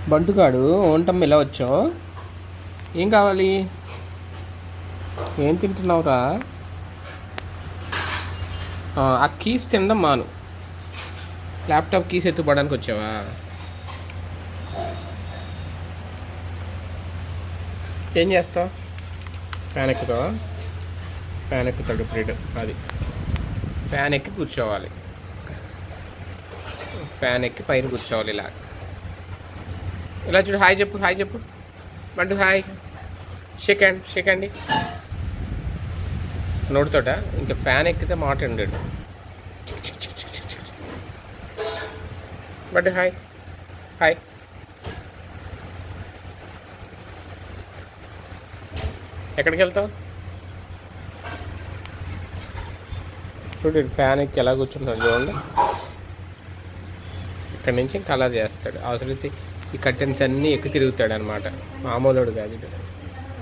బంటుగాడు ఓంటమ్మ ఇలా వచ్చావు. ఏం కావాలి? ఏం తింటున్నావురా? ఆ కీస్ తినడం మాను. ల్యాప్టాప్ కీస్ ఎత్తుకోవడానికి వచ్చావా? ఏం చేస్తావు? ఫ్యాన్ ఎక్కుతావా? ఫ్యాన్ ఎక్కుతాడు ఫ్రీడమ్. అది ఫ్యాన్ ఎక్కి కూర్చోవాలి. ఫ్యాన్ ఎక్కి పైన కూర్చోవాలి. ఇలా ఇలా చూడు. హాయ్ చెప్పు, హాయ్ చెప్పు. Bantu hi. Shake hand, shake hand. నోటితోట. ఇంకా ఫ్యాన్ ఎక్కితే మాట ఉండడు. బంటు హాయ్, హాయ్. ఎక్కడికి వెళ్తావు? చూడు ఫ్యాన్ ఎక్కి ఎలా కూర్చుంటాడు చూడండి. ఇక్కడి నుంచి కలర్ చేస్తాడు. అవసరమైతే ఈ కర్టెన్స్ అన్నీ ఎక్కి తిరుగుతాడు అనమాట. మామూలుడు కాదు.